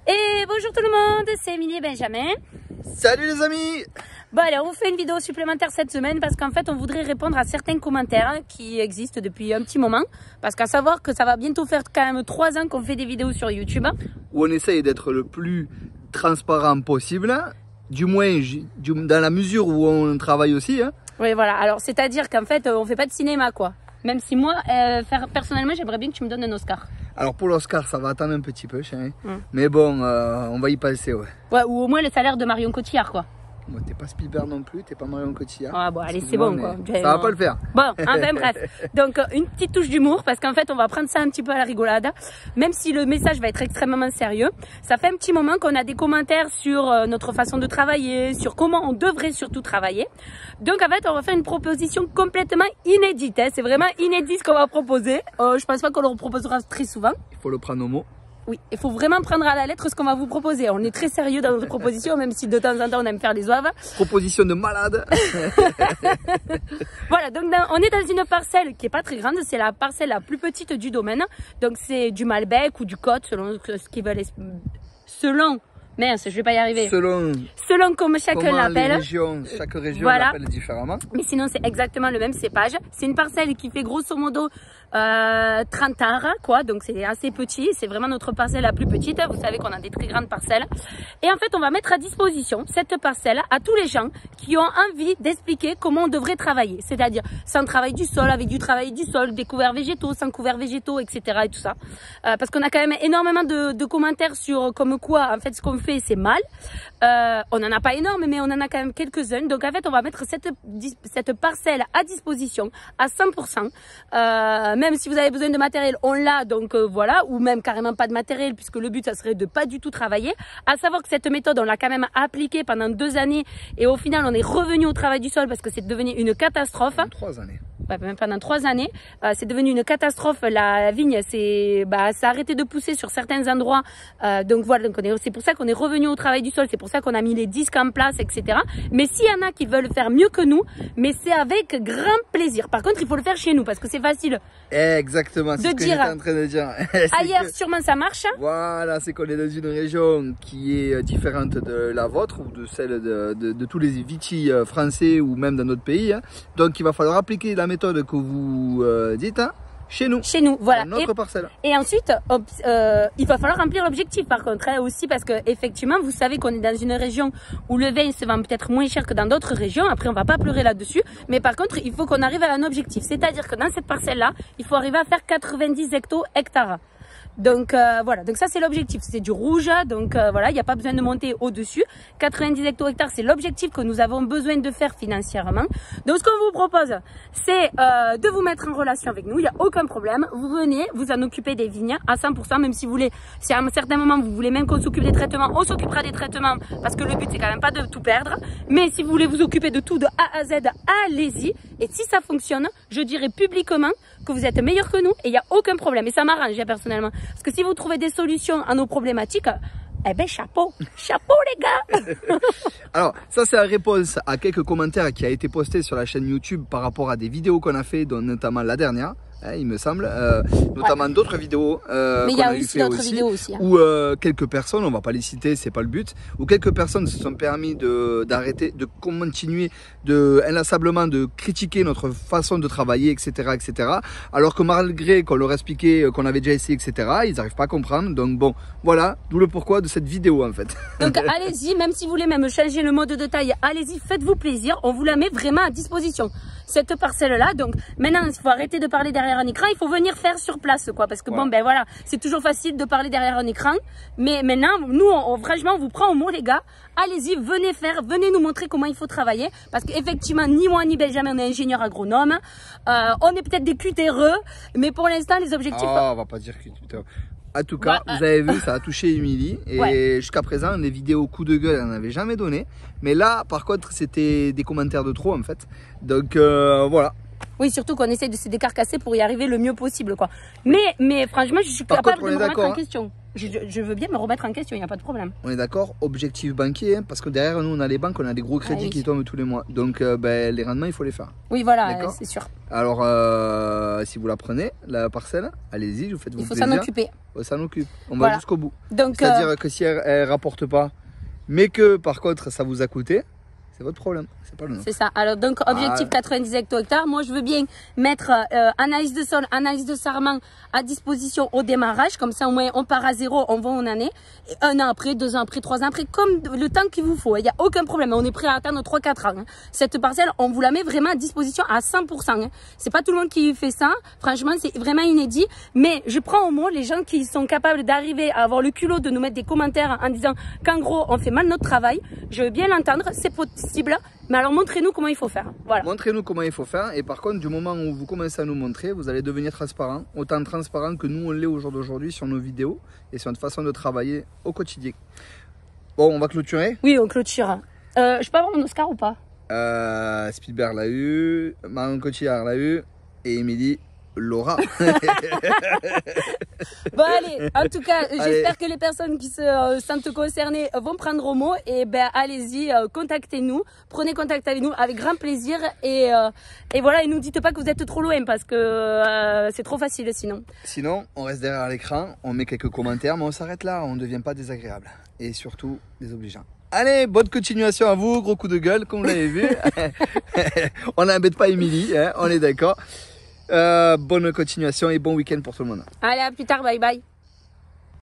Et bonjour tout le monde, c'est Émilie et Benjamin. Salut les amis. Bon allez, on vous fait une vidéo supplémentaire cette semaine parce qu'en fait on voudrait répondre à certains commentaires qui existent depuis un petit moment. Parce qu'à savoir que ça va bientôt faire quand même 3 ans qu'on fait des vidéos sur YouTube. Où on essaye d'être le plus transparent possible, du moins dans la mesure où on travaille aussi. Hein. Oui voilà, alors c'est-à-dire qu'en fait on fait pas de cinéma quoi. Même si moi, personnellement, j'aimerais bien que tu me donnes un Oscar. Alors pour l'Oscar, ça va attendre un petit peu, chérie. Mais bon, on va y passer, ouais. Ouais, ou au moins le salaire de Marion Cotillard, quoi. Bon, t'es pas Spielberg non plus, t'es pas Marion Cotillard. Ah bon, allez, c'est bon, quoi. Ça va pas le faire. Bon, enfin bref. Donc, une petite touche d'humour, parce qu'en fait, on va prendre ça un petit peu à la rigolade. Même si le message va être extrêmement sérieux. Ça fait un petit moment qu'on a des commentaires sur notre façon de travailler, sur comment on devrait surtout travailler. Donc, en fait, on va faire une proposition complètement inédite. Hein. C'est vraiment inédit ce qu'on va proposer. Je pense pas qu'on le proposera très souvent. Il faut le prendre au mot. Oui, il faut vraiment prendre à la lettre ce qu'on va vous proposer. On est très sérieux dans notre proposition, même si de temps en temps on aime faire les oeuvres. Proposition de malade. Voilà, donc on est dans une parcelle qui est pas très grande. C'est la parcelle la plus petite du domaine. Donc c'est du Malbec ou du Côte, selon ce qu'ils veulent. Selon, mince, je vais pas y arriver. Selon comme chacun l'appelle. Chaque région voilà. l'appelle différemment. Mais sinon c'est exactement le même cépage. C'est une parcelle qui fait grosso modo 30 arts, quoi, donc c'est assez petit, c'est vraiment notre parcelle la plus petite. Vous savez qu'on a des très grandes parcelles. Et en fait, on va mettre à disposition cette parcelle à tous les gens qui ont envie d'expliquer comment on devrait travailler. C'est-à-dire sans travail du sol, avec du travail du sol, des couverts végétaux, sans couverts végétaux, etc. et tout ça. Parce qu'on a quand même énormément de commentaires sur comme quoi, en fait, ce qu'on fait, c'est mal. On n'en a pas énorme, mais on en a quand même quelques-uns. Donc en fait, on va mettre cette parcelle à disposition à 100%. Même si vous avez besoin de matériel, on l'a, donc voilà, ou même carrément pas de matériel, puisque le but, ça serait de pas du tout travailler. À savoir que cette méthode, on l'a quand même appliquée pendant 2 années, et au final, on est revenu au travail du sol parce que c'est devenu une catastrophe. 3 années. Ouais, même pendant 3 années, c'est devenu une catastrophe. La vigne, ça a arrêté de pousser sur certains endroits. Donc voilà, c'est pour ça qu'on est revenu au travail du sol. C'est pour ça qu'on a mis les disques en place, etc. Mais s'il y en a qui veulent faire mieux que nous, mais c'est avec grand plaisir. Par contre, il faut le faire chez nous parce que c'est facile. Exactement, c'est ce que j'étais en train de dire. Ailleurs, sûrement, ça marche. Voilà, c'est qu'on est dans une région qui est différente de la vôtre ou de celle de tous les vitis français ou même dans notre pays. Hein. Donc, il va falloir appliquer la méthode que vous dites chez nous. Chez nous, voilà. Dans notre parcelle. Et ensuite, il va falloir remplir l'objectif par contre, hein, aussi parce que effectivement, vous savez qu'on est dans une région où le vin se vend peut-être moins cher que dans d'autres régions. Après, on va pas pleurer là-dessus. Mais par contre, il faut qu'on arrive à un objectif. C'est-à-dire que dans cette parcelle-là, il faut arriver à faire 90 hectares. Donc voilà, donc ça c'est l'objectif, c'est du rouge, donc voilà, il n'y a pas besoin de monter au-dessus. 90 hectares, c'est l'objectif que nous avons besoin de faire financièrement. Donc ce qu'on vous propose, c'est de vous mettre en relation avec nous, il n'y a aucun problème. Vous venez, vous en occupez des vignes à 100%, même si vous voulez, si à un certain moment vous voulez même qu'on s'occupe des traitements, on s'occupera des traitements, parce que le but c'est quand même pas de tout perdre. Mais si vous voulez vous occuper de tout de A à Z, allez-y. Et si ça fonctionne, je dirais publiquement que vous êtes meilleur que nous et il n'y a aucun problème. Et ça m'arrange personnellement. Parce que si vous trouvez des solutions à nos problématiques, eh ben chapeau, chapeau les gars. Alors ça c'est la réponse à quelques commentaires qui a été posté sur la chaîne YouTube par rapport à des vidéos qu'on a fait, dont notamment la dernière. Il me semble, notamment d'autres vidéos. Mais il y a aussi d'autres vidéos aussi. Hein. Où quelques personnes, on va pas les citer, c'est pas le but, où quelques personnes se sont permis d'arrêter, de continuer inlassablement de critiquer notre façon de travailler, etc., etc. Alors que malgré qu'on leur expliquait qu'on avait déjà essayé, etc., ils n'arrivent pas à comprendre. Donc bon, voilà, d'où le pourquoi de cette vidéo en fait. Donc allez-y, même si vous voulez même changer le mode de taille, allez-y, faites-vous plaisir, on vous la met vraiment à disposition. Cette parcelle-là, donc maintenant il faut arrêter de parler derrière un écran, il faut venir faire sur place quoi, parce que bon ben voilà, c'est toujours facile de parler derrière un écran, mais maintenant nous franchement on vous prend au mot les gars, allez-y, venez faire, venez nous montrer comment il faut travailler, parce qu'effectivement ni moi ni Benjamin on est ingénieur agronome, on est peut-être des cutéreux, mais pour l'instant les objectifs... on va pas dire cutéreux. En tout cas, vous avez vu, ça a touché Émilie. Et jusqu'à présent, les vidéos coup de gueule, elle n'en avait jamais donné. Mais là, par contre, c'était des commentaires de trop, en fait. Donc, voilà. Oui, surtout qu'on essaie de se décarcasser pour y arriver le mieux possible, quoi. Mais franchement, je suis capable de me remettre en question. Je veux bien me remettre en question, il n'y a pas de problème. On est d'accord, objectif banquier, hein, parce que derrière nous, on a les banques, on a des gros crédits qui tombent tous les mois. Donc, les rendements, il faut les faire. Oui, voilà, c'est sûr. Alors, si vous la prenez, la parcelle, allez-y, vous faites vos plaisirs. Il faut s'en occuper. On s'en occupe, on va jusqu'au bout. C'est-à-dire que si elle rapporte pas, mais que par contre, ça vous a coûté, c'est votre problème, c'est pas le nôtre. C'est ça. Alors donc objectif 90 hecto-hectares. Moi je veux bien mettre analyse de sol, analyse de sarment à disposition au démarrage. Comme ça au moins on part à zéro, on va où on en est. Et 1 an après, 2 ans après, 3 ans après, comme le temps qu'il vous faut. Il n'y a aucun problème. On est prêt à attendre 3-4 ans. Hein. Cette parcelle, on vous la met vraiment à disposition à 100%. Hein. C'est pas tout le monde qui fait ça. Franchement, c'est vraiment inédit. Mais je prends au mot les gens qui sont capables d'arriver à avoir le culot de nous mettre des commentaires en disant qu'en gros on fait mal notre travail. Je veux bien l'entendre, c'est possible. Mais alors montrez-nous comment il faut faire. Voilà. Montrez-nous comment il faut faire. Et par contre, du moment où vous commencez à nous montrer, vous allez devenir transparent. Autant transparent que nous on l'est au jour d'aujourd'hui sur nos vidéos et sur notre façon de travailler au quotidien. Bon, on va clôturer. Oui, on clôture. Je peux avoir mon Oscar ou pas? Spielberg l'a eu, Marion Cotillard l'a eu et Émilie l'aura. Bon allez, en tout cas, j'espère que les personnes qui se sentent concernées vont prendre au mot. Et ben allez-y, contactez-nous, prenez contact avec nous avec grand plaisir. Et voilà, et nous dites pas que vous êtes trop loin parce que c'est trop facile sinon. Sinon, on reste derrière l'écran, on met quelques commentaires, mais on s'arrête là, on ne devient pas désagréable. Et surtout, désobligeant. Allez, bonne continuation à vous, gros coup de gueule, comme vous l'avez vu. On n'embête pas Émilie, hein, on est d'accord. Bonne continuation et bon week-end pour tout le monde. Allez, à plus tard, bye bye.